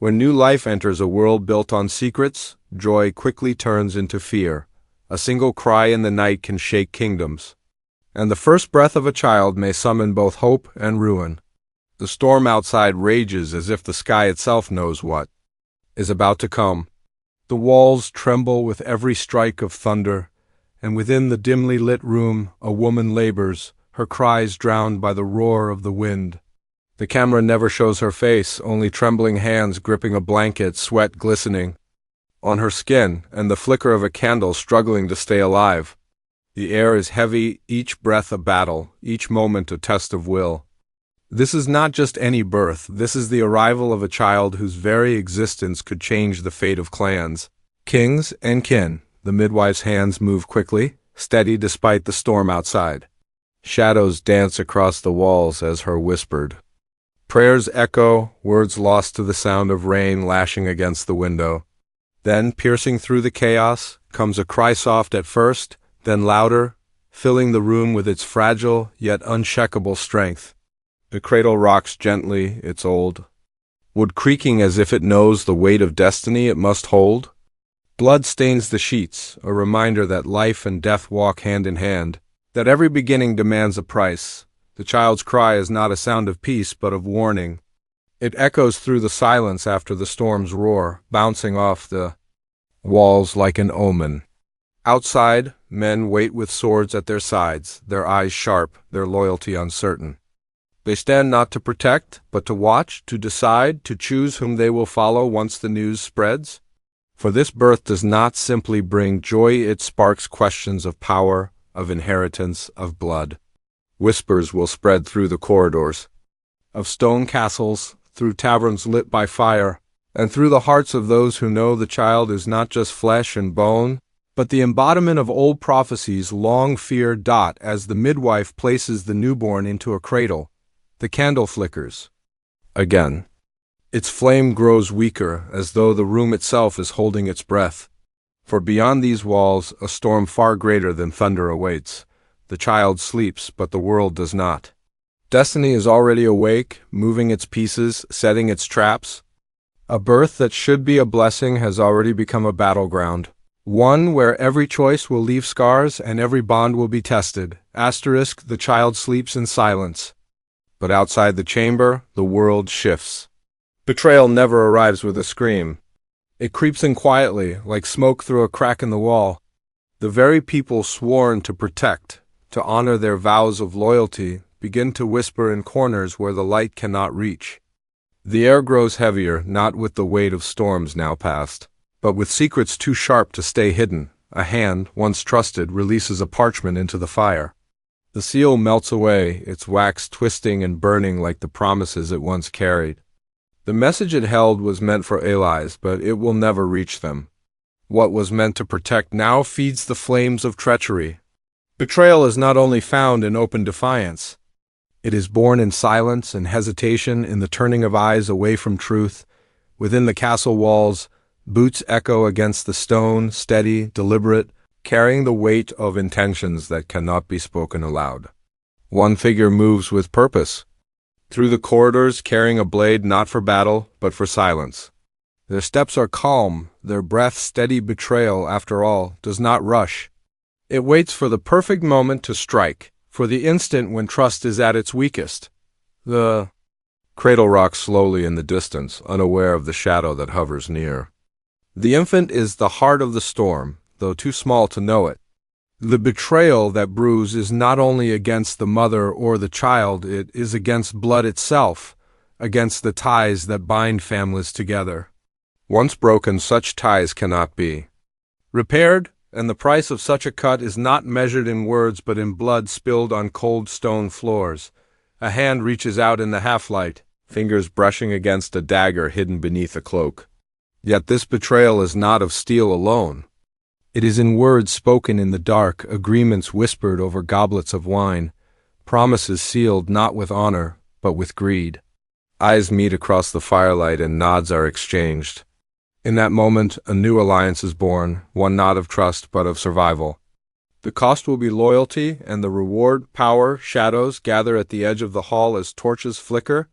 When new life enters a world built on secrets, joy quickly turns into fear. A single cry in the night can shake kingdoms. And the first breath of a child may summon both hope and ruin. The storm outside rages as if the sky itself knows what is about to come. The walls tremble with every strike of thunder, and within the dimly lit room a woman labors, her cries drowned by the roar of the wind. The camera never shows her face, only trembling hands gripping a blanket, sweat glistening on her skin, and the flicker of a candle struggling to stay alive. The air is heavy, each breath a battle, each moment a test of will. This is not just any birth, this is the arrival of a child whose very existence could change the fate of clans, kings, and kin. The midwife's hands move quickly, steady despite the storm outside. Shadows dance across the walls as her whispered. Prayers echo, words lost to the sound of rain lashing against the window. Then, piercing through the chaos, comes a cry soft at first, then louder, filling the room with its fragile yet unshakable strength. The cradle rocks gently, its old wood creaking as if it knows the weight of destiny it must hold. Blood stains the sheets, a reminder that life and death walk hand in hand, that every beginning demands a price. The child's cry is not a sound of peace but of warning. It echoes through the silence after the storm's roar, bouncing off the walls like an omen. Outside, men wait with swords at their sides, their eyes sharp, their loyalty uncertain. They stand not to protect, but to watch, to decide, to choose whom they will follow once the news spreads. For this birth does not simply bring joy, it sparks questions of power, of inheritance, of blood. Whispers will spread through the corridors of stone castles, through taverns lit by fire, and through the hearts of those who know the child is not just flesh and bone, but the embodiment of old prophecies long feared. As the midwife places the newborn into a cradle, the candle flickers. Again. Its flame grows weaker, as though the room itself is holding its breath. For beyond these walls, a storm far greater than thunder awaits. The child sleeps, but the world does not. Destiny is already awake, moving its pieces, setting its traps. A birth that should be a blessing has already become a battleground. One where every choice will leave scars and every bond will be tested. Asterisk, the child sleeps in silence. But outside the chamber, the world shifts. Betrayal never arrives with a scream. It creeps in quietly, like smoke through a crack in the wall. The very people sworn to protect, to honor their vows of loyalty, begin to whisper in corners where the light cannot reach. The air grows heavier, not with the weight of storms now past, but with secrets too sharp to stay hidden. A hand, once trusted, releases a parchment into the fire. The seal melts away, its wax twisting and burning like the promises it once carried. The message it held was meant for allies, but it will never reach them. What was meant to protect now feeds the flames of treachery. Betrayal is not only found in open defiance. It is born in silence and hesitation, in the turning of eyes away from truth. Within the castle walls, boots echo against the stone, steady, deliberate, carrying the weight of intentions that cannot be spoken aloud. One figure moves with purpose, through the corridors carrying a blade not for battle, but for silence. Their steps are calm, their breath steady. Betrayal, after all, does not rush. It waits for the perfect moment to strike, for the instant when trust is at its weakest. The cradle rocks slowly in the distance, unaware of the shadow that hovers near. The infant is the heart of the storm, though too small to know it. The betrayal that brews is not only against the mother or the child, it is against blood itself, against the ties that bind families together. Once broken, such ties cannot be repaired, and the price of such a cut is not measured in words but in blood spilled on cold stone floors. A hand reaches out in the half-light, fingers brushing against a dagger hidden beneath a cloak. Yet this betrayal is not of steel alone. It is in words spoken in the dark, agreements whispered over goblets of wine, promises sealed not with honor, but with greed. Eyes meet across the firelight and nods are exchanged. In that moment, a new alliance is born, one not of trust, but of survival. The cost will be loyalty, and the reward, power. Shadows gather at the edge of the hall as torches flicker.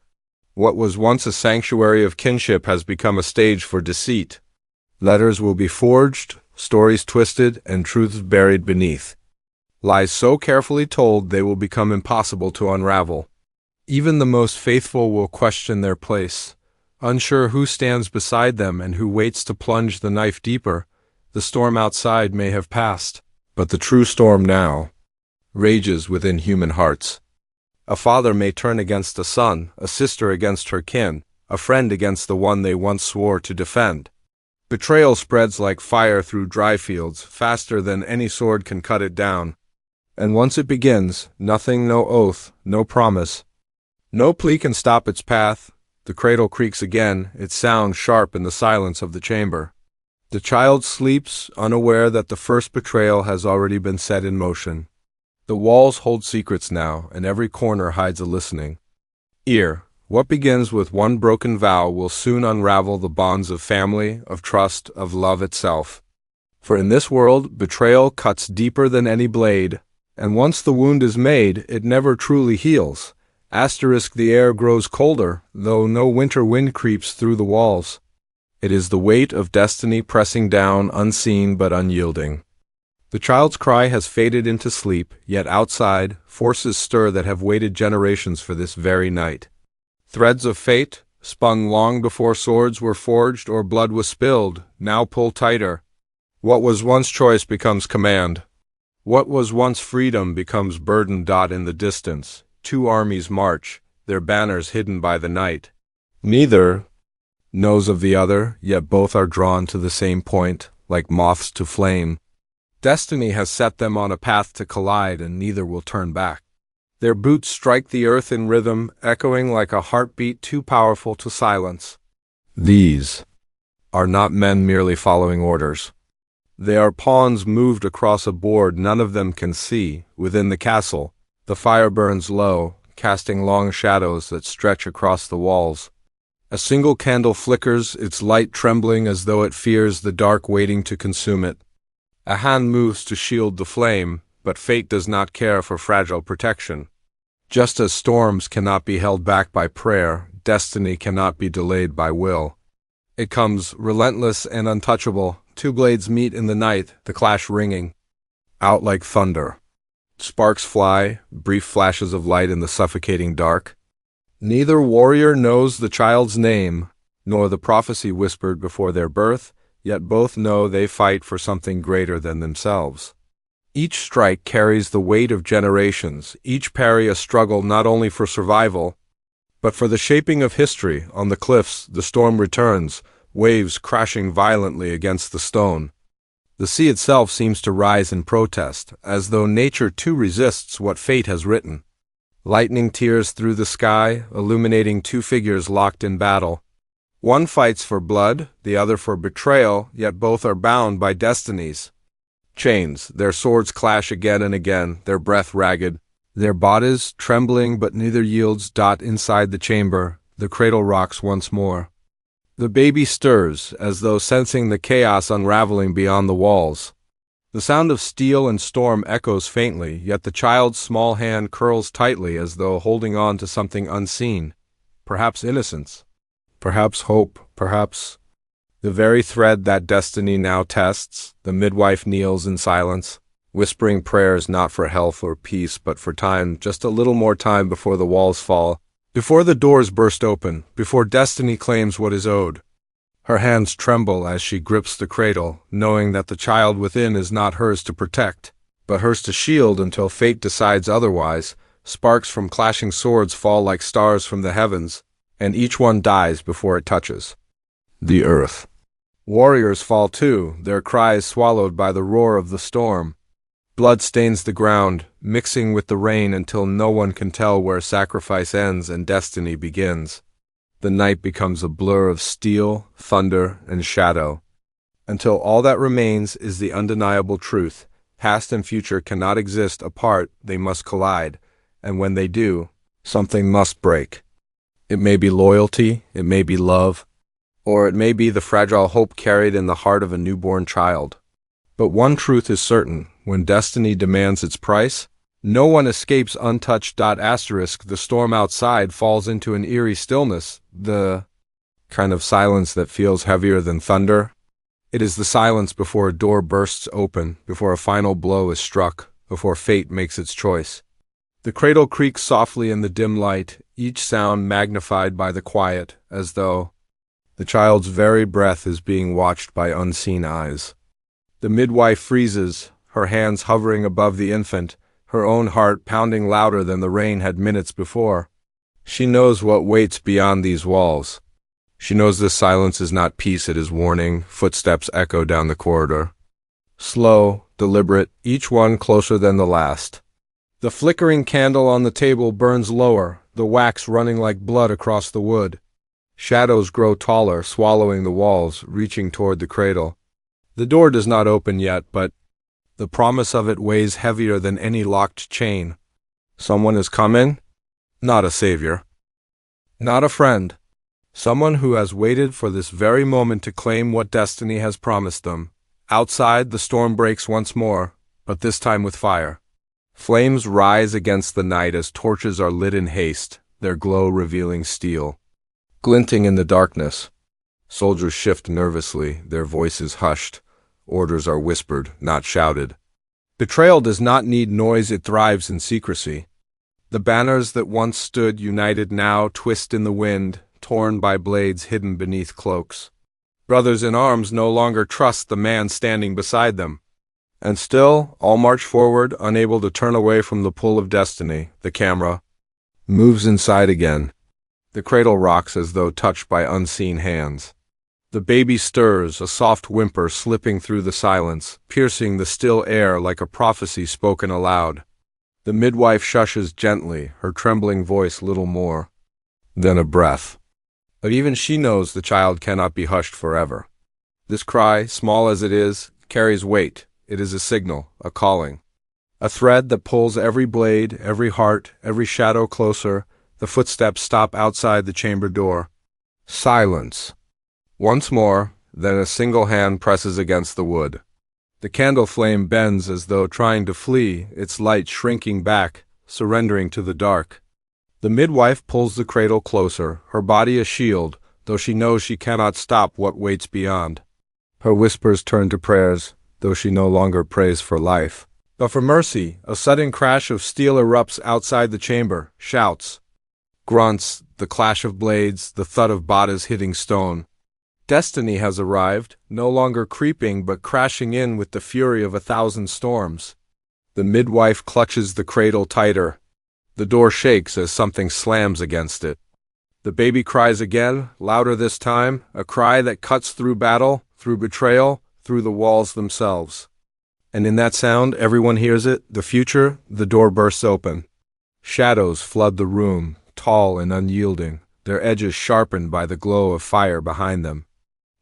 What was once a sanctuary of kinship has become a stage for deceit. Letters will be forged, stories twisted, and truths buried beneath. Lies so carefully told they will become impossible to unravel. Even the most faithful will question their place, unsure who stands beside them and who waits to plunge the knife deeper. The storm outside may have passed, but the true storm now rages within human hearts. A father may turn against a son, a sister against her kin, a friend against the one they once swore to defend. Betrayal spreads like fire through dry fields, faster than any sword can cut it down. And once it begins, nothing, no oath, no promise, no plea can stop its path. The cradle creaks again, its sound sharp in the silence of the chamber. The child sleeps, unaware that the first betrayal has already been set in motion. The walls hold secrets now, and every corner hides a listening ear. What begins with one broken vow will soon unravel the bonds of family, of trust, of love itself. For in this world, betrayal cuts deeper than any blade, and once the wound is made, it never truly heals. The air grows colder, though no winter wind creeps through the walls. It is the weight of destiny pressing down, unseen but unyielding. The child's cry has faded into sleep, yet outside, forces stir that have waited generations for this very night. Threads of fate, spun long before swords were forged or blood was spilled, now pull tighter. What was once choice becomes command. What was once freedom becomes burden. In the distance, two armies march, their banners hidden by the night. Neither knows of the other, yet both are drawn to the same point, like moths to flame. Destiny has set them on a path to collide, and neither will turn back. Their boots strike the earth in rhythm, echoing like a heartbeat too powerful to silence. These are not men merely following orders. They are pawns moved across a board none of them can see. Within the castle, the fire burns low, casting long shadows that stretch across the walls. A single candle flickers, its light trembling as though it fears the dark waiting to consume it. A hand moves to shield the flame, but fate does not care for fragile protection. Just as storms cannot be held back by prayer, destiny cannot be delayed by will. It comes relentless and untouchable. Two blades meet in the night, the clash ringing out like thunder. Sparks fly, brief flashes of light in the suffocating dark. Neither warrior knows the child's name, nor the prophecy whispered before their birth, yet both know they fight for something greater than themselves. Each strike carries the weight of generations, each parry a struggle not only for survival, but for the shaping of history. On the cliffs, the storm returns, waves crashing violently against the stone. The sea itself seems to rise in protest, as though nature too resists what fate has written. Lightning tears through the sky, illuminating two figures locked in battle. One fights for blood, the other for betrayal, yet both are bound by destinies. Chains, their swords clash again and again, their breath ragged, their bodies trembling, but neither yields. Inside the chamber, the cradle rocks once more. The baby stirs, as though sensing the chaos unraveling beyond the walls. The sound of steel and storm echoes faintly, yet the child's small hand curls tightly as though holding on to something unseen. Perhaps innocence. Perhaps hope. Perhaps the very thread that destiny now tests. The midwife kneels in silence, whispering prayers not for health or peace, but for time, just a little more time before the walls fall, before the doors burst open, before destiny claims what is owed. Her hands tremble as she grips the cradle, knowing that the child within is not hers to protect, but hers to shield until fate decides otherwise. Sparks from clashing swords fall like stars from the heavens, and each one dies before it touches the earth. Warriors fall too, their cries swallowed by the roar of the storm. Blood stains the ground, mixing with the rain until no one can tell where sacrifice ends and destiny begins. The night becomes a blur of steel, thunder, and shadow, until all that remains is the undeniable truth. Past and future cannot exist apart, they must collide, and when they do, something must break. It may be loyalty, it may be love, or it may be the fragile hope carried in the heart of a newborn child. But one truth is certain: when destiny demands its price, No one escapes untouched. The storm outside falls into an eerie stillness, the kind of silence that feels heavier than thunder. It is the silence before a door bursts open, before a final blow is struck, before fate makes its choice. The cradle creaks softly in the dim light, each sound magnified by the quiet, as though the child's very breath is being watched by unseen eyes. The midwife freezes, her hands hovering above the infant, her own heart pounding louder than the rain had minutes before. She knows what waits beyond these walls. She knows this silence is not peace, it is warning. Footsteps echo down the corridor. Slow, deliberate, each one closer than the last. The flickering candle on the table burns lower, the wax running like blood across the wood. Shadows grow taller, swallowing the walls, reaching toward the cradle. The door does not open yet, but the promise of it weighs heavier than any locked chain. Someone is coming? Not a savior. Not a friend. Someone who has waited for this very moment to claim what destiny has promised them. Outside, the storm breaks once more, but this time with fire. Flames rise against the night as torches are lit in haste, their glow revealing steel. Glinting in the darkness, soldiers shift nervously, their voices hushed. Orders are whispered, not shouted. Betrayal does not need noise, it thrives in secrecy. The banners that once stood united now twist in the wind, torn by blades hidden beneath cloaks. Brothers in arms no longer trust the man standing beside them. And still, all march forward, unable to turn away from the pull of destiny. The camera moves inside again. The cradle rocks as though touched by unseen hands. The baby stirs, a soft whimper slipping through the silence, piercing the still air like a prophecy spoken aloud. The midwife shushes gently, her trembling voice little more than a breath. But even she knows the child cannot be hushed forever. This cry, small as it is, carries weight. It is a signal, a calling. A thread that pulls every blade, every heart, every shadow closer. The footsteps stop outside the chamber door. Silence. Once more, then a single hand presses against the wood. The candle flame bends as though trying to flee, its light shrinking back, surrendering to the dark. The midwife pulls the cradle closer, her body a shield, though she knows she cannot stop what waits beyond. Her whispers turn to prayers, though she no longer prays for life, but for mercy. A sudden crash of steel erupts outside the chamber, shouts, grunts, the clash of blades, the thud of bodies hitting stone. Destiny has arrived, no longer creeping but crashing in with the fury of 1,000 storms. The midwife clutches the cradle tighter. The door shakes as something slams against it. The baby cries again, louder this time, a cry that cuts through battle, through betrayal, through the walls themselves. And in that sound, everyone hears it, the future. The door bursts open. Shadows flood the room, tall and unyielding, their edges sharpened by the glow of fire behind them.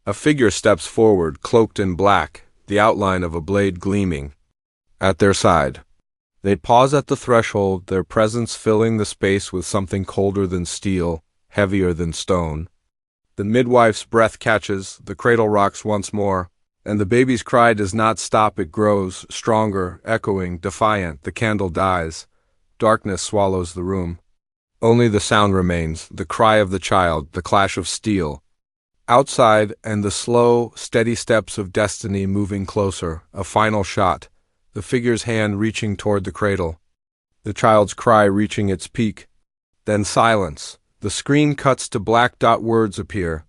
A figure steps forward, cloaked in black, the outline of a blade gleaming. At their side. They pause at the threshold, their presence filling the space with something colder than steel, heavier than stone. The midwife's breath catches, the cradle rocks once more, and the baby's cry does not stop, it grows, stronger, echoing, defiant. The candle dies. Darkness swallows the room. Only the sound remains, the cry of the child, the clash of steel. Outside, and the slow, steady steps of destiny moving closer, a final shot, the figure's hand reaching toward the cradle. The child's cry reaching its peak. Then silence. The screen cuts to black. Words appear.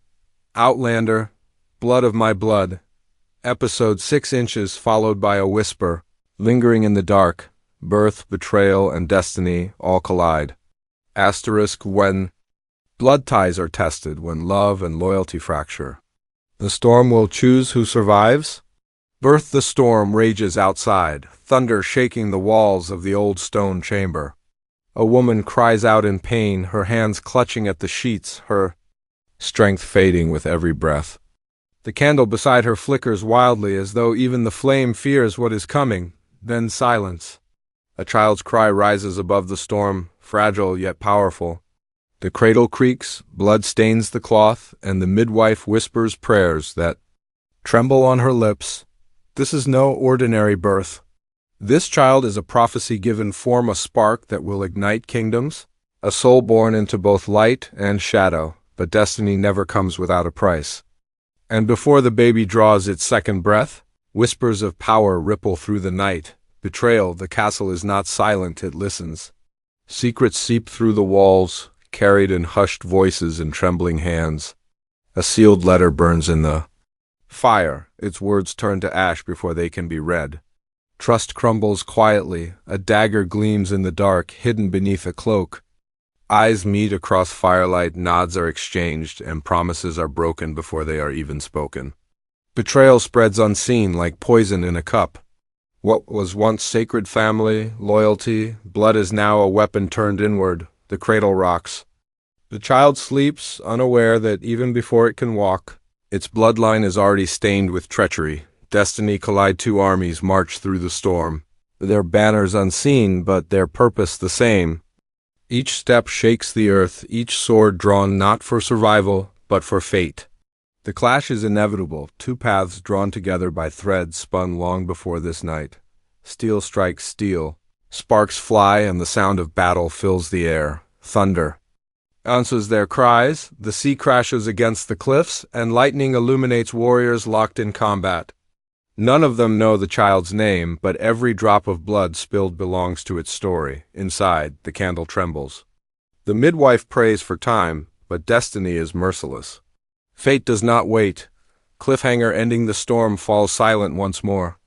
Outlander, blood of my blood. Episode 6 inches followed by a whisper, lingering in the dark. Birth, betrayal, and destiny all collide. Asterisk when blood ties are tested, when love and loyalty fracture. The storm will choose who survives. Birth. The storm rages outside, thunder shaking the walls of the old stone chamber. A woman cries out in pain, her hands clutching at the sheets, her strength fading with every breath. The candle beside her flickers wildly as though even the flame fears what is coming. Then silence. A child's cry rises above the storm, fragile yet powerful. The cradle creaks, blood stains the cloth, and the midwife whispers prayers that tremble on her lips. This is no ordinary birth. This child is a prophecy given form, a spark that will ignite kingdoms, a soul born into both light and shadow, but destiny never comes without a price. And before the baby draws its second breath, whispers of power ripple through the night. Betrayal, the castle is not silent, it listens. Secrets seep through the walls, carried in hushed voices and trembling hands. A sealed letter burns in the fire, its words turn to ash before they can be read. Trust crumbles quietly, a dagger gleams in the dark, hidden beneath a cloak. Eyes meet across firelight, nods are exchanged, and promises are broken before they are even spoken. Betrayal spreads unseen like poison in a cup. What was once sacred family, loyalty, blood is now a weapon turned inward. The cradle rocks. The child sleeps, unaware that even before it can walk, its bloodline is already stained with treachery. Destiny collide, two armies march through the storm. Their banners unseen, but their purpose the same. Each step shakes the earth, each sword drawn not for survival, but for fate. The clash is inevitable, two paths drawn together by threads spun long before this night. Steel strikes steel, sparks fly, and the sound of battle fills the air. Thunder answers their cries, the sea crashes against the cliffs, and lightning illuminates warriors locked in combat. None of them know the child's name, but every drop of blood spilled belongs to its story. Inside, the candle trembles. The midwife prays for time, but destiny is merciless. Fate does not wait. Cliffhanger ending, the storm falls silent once more.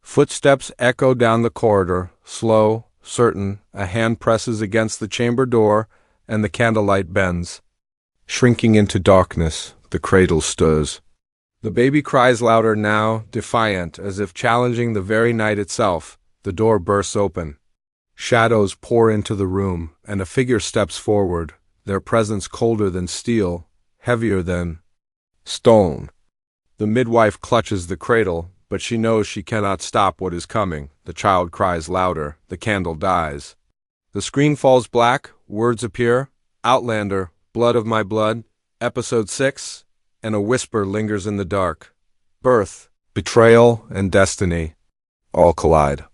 Footsteps echo down the corridor, slow, certain. A hand presses against the chamber door, and the candlelight bends. Shrinking into darkness, the cradle stirs. The baby cries louder now, defiant, as if challenging the very night itself. The door bursts open. Shadows pour into the room, and a figure steps forward, their presence colder than steel, heavier than stone. The midwife clutches the cradle, but she knows she cannot stop what is coming. The child cries louder, the candle dies. The screen falls black, words appear. Outlander, blood of my blood, episode 6. And a whisper lingers in the dark. Birth, betrayal, and destiny all collide.